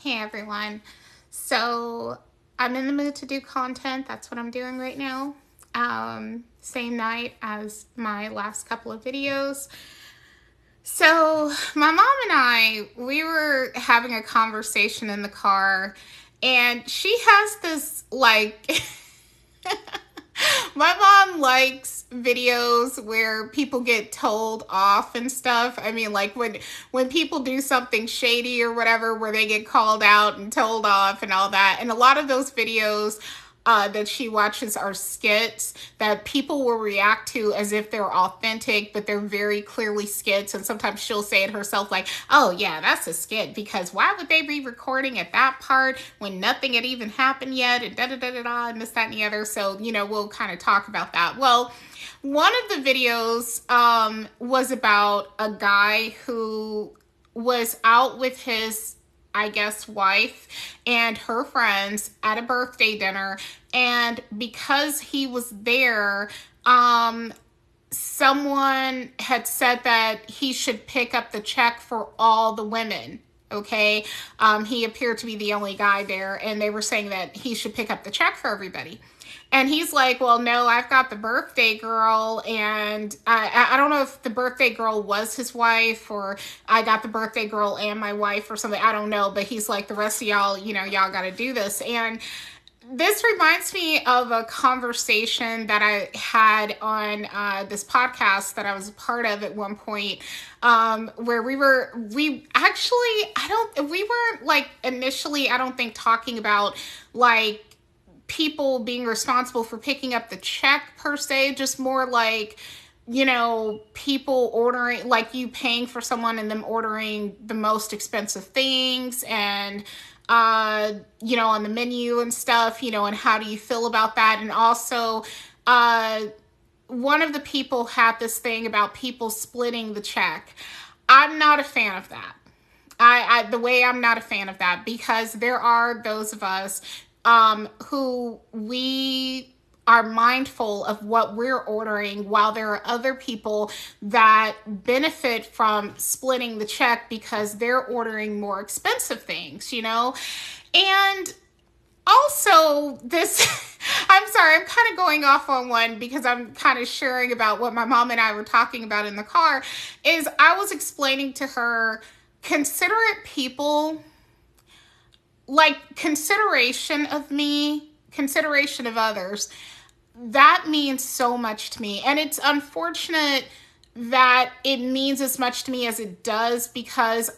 Hey everyone. So I'm in the mood to do content. That's what I'm doing right now. Same night as my last couple of videos. So my mom and we were having a conversation in the car, and she has this like my mom likes videos where people get told off and stuff. I mean, like when people do something shady or whatever, where they get called out and told off and all that. And a lot of those videos that she watches are skits that people will react to as if they're authentic, but they're very clearly skits. And sometimes she'll say it herself, like, oh yeah, that's a skit, because why would they be recording at that part when nothing had even happened yet, and da da da da da, and this, that, and the other. So, we'll kind of talk about that. Well, one of the videos was about a guy who was out with his, I guess, wife and her friends at a birthday dinner. And because he was there, someone had said that he should pick up the check for all the women. Okay. He appeared to be the only guy there, and they were saying that he should pick up the check for everybody. And he's like, well, no, I've got the birthday girl. And I don't know if the birthday girl was his wife, or I got the birthday girl and my wife or something. I don't know. But he's like, the rest of y'all, y'all got to do this. And this reminds me of a conversation that I had on this podcast that I was a part of at one point, where we weren't like initially, I don't think, talking about like people being responsible for picking up the check per se, just more like, people ordering, like you paying for someone and them ordering the most expensive things, and on the menu and stuff, and how do you feel about that? And also, one of the people had this thing about people splitting the check. I'm not a fan of that. I'm not a fan of that, because there are those of us who we are mindful of what we're ordering, while there are other people that benefit from splitting the check because they're ordering more expensive things, And also this, I'm sorry, I'm kind of going off on one because I'm kind of sharing about what my mom and I were talking about in the car, is I was explaining to her, considerate people, like consideration of me, consideration of others, that means so much to me. And it's unfortunate that it means as much to me as it does, because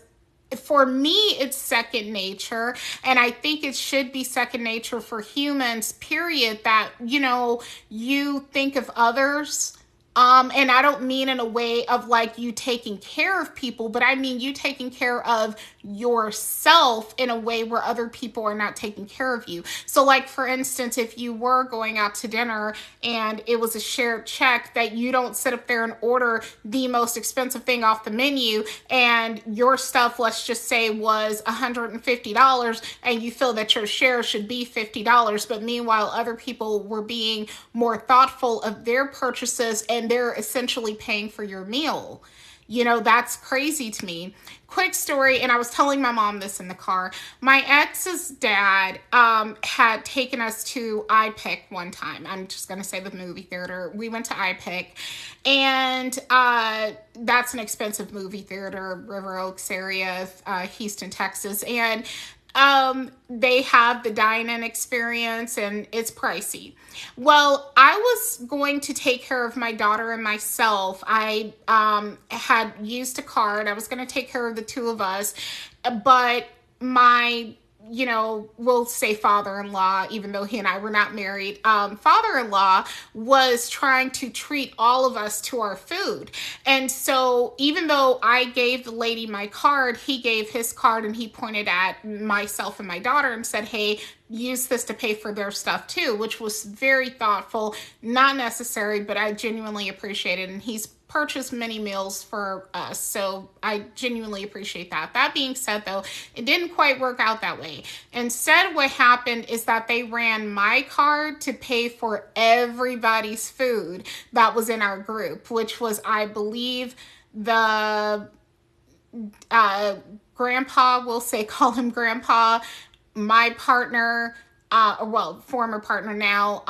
for me, it's second nature. And I think it should be second nature for humans, period, that, you think of others. And I don't mean in a way of like you taking care of people, but I mean you taking care of yourself in a way where other people are not taking care of you. So like, for instance, if you were going out to dinner and it was a shared check, that you don't sit up there and order the most expensive thing off the menu, and your stuff, let's just say, was $150, and you feel that your share should be $50, but meanwhile other people were being more thoughtful of their purchases and they're essentially paying for your meal. That's crazy to me. Quick story, and I was telling my mom this in the car. My ex's dad had taken us to iPic one time. I'm just going to say the movie theater. We went to iPic, and that's an expensive movie theater, River Oaks area, Houston, Texas. And they have the dine-in experience, and it's pricey. Well, I was going to take care of my daughter and myself. I had used a card. I was going to take care of the two of us, but my, we'll say father-in-law, even though he and I were not married, father-in-law was trying to treat all of us to our food. And so even though I gave the lady my card, he gave his card, and he pointed at myself and my daughter and said, hey, use this to pay for their stuff too, which was very thoughtful, not necessary, but I genuinely appreciate it. And he's purchased many meals for us, so I genuinely appreciate that. That being said, though, it didn't quite work out that way. Instead, what happened is that they ran my card to pay for everybody's food that was in our group, which was, I believe, the grandpa, we'll say, call him grandpa, my partner, well, former partner now,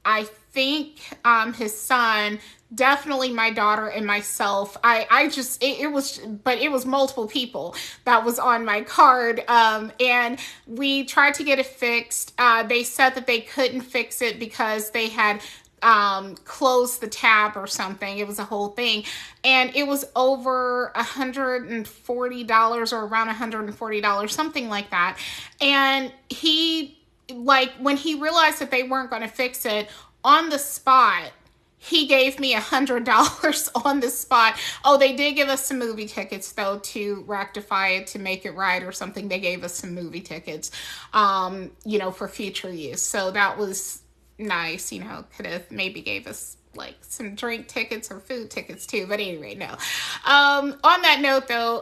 I think his son, definitely my daughter and myself. I just, it was, but it was multiple people that was on my card. And we tried to get it fixed. They said that they couldn't fix it because they had closed the tab or something. It was a whole thing. And it was over $140 or around $140, something like that. And he, like, when he realized that they weren't going to fix it on the spot, he gave me $100 on the spot. Oh, they did give us some movie tickets though to rectify it, to make it right or something. They gave us some movie tickets, for future use. So that was nice. Could have maybe gave us like some drink tickets or food tickets too. But anyway, no. On that note though,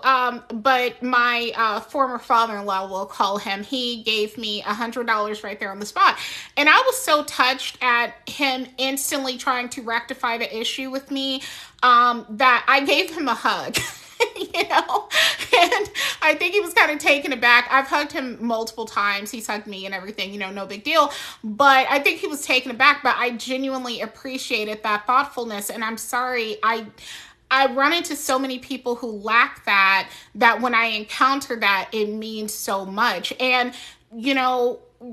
but my former father-in-law, we'll call him, he gave me $100 right there on the spot. And I was so touched at him instantly trying to rectify the issue with me, that I gave him a hug. And I think he was kind of taken aback. I've hugged him multiple times. He's hugged me and everything, no big deal. But I think he was taken aback, but I genuinely appreciated that thoughtfulness. And I'm sorry, I run into so many people who lack that when I encounter that, it means so much. And,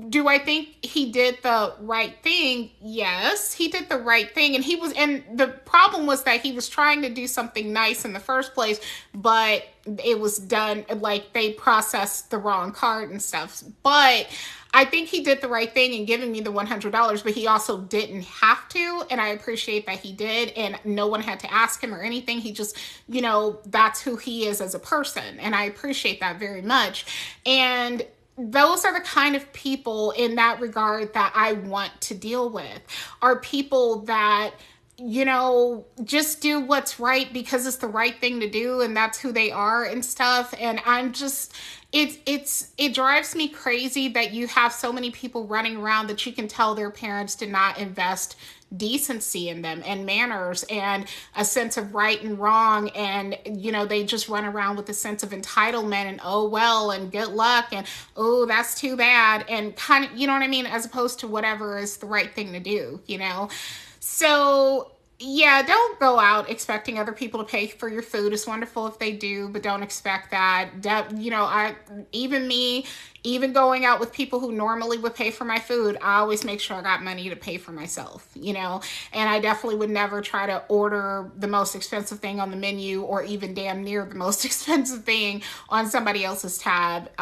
do I think he did the right thing? Yes, he did the right thing. And the problem was that he was trying to do something nice in the first place, but it was done, like they processed the wrong card and stuff. But I think he did the right thing in giving me the $100, but he also didn't have to. And I appreciate that he did. And no one had to ask him or anything. He just, that's who he is as a person. And I appreciate that very much. And those are the kind of people in that regard that I want to deal with, are people that, just do what's right because it's the right thing to do and that's who they are and stuff. And I'm just, it drives me crazy that you have so many people running around that you can tell their parents did not invest decency in them and manners and a sense of right and wrong. And, they just run around with a sense of entitlement and, oh, well, and good luck. And, oh, that's too bad. And kind of, you know what I mean? As opposed to whatever is the right thing to do, So yeah, don't go out expecting other people to pay for your food. It's wonderful if they do, but don't expect that. Even going out with people who normally would pay for my food, I always make sure I got money to pay for myself, and I definitely would never try to order the most expensive thing on the menu or even damn near the most expensive thing on somebody else's tab.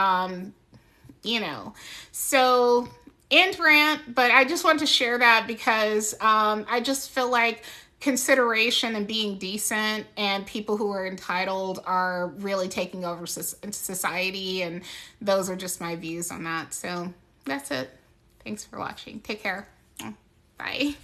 So end rant, but I just wanted to share that because I just feel like consideration and being decent and people who are entitled are really taking over society, and those are just my views on that. So that's it. Thanks for watching. Take care. Bye.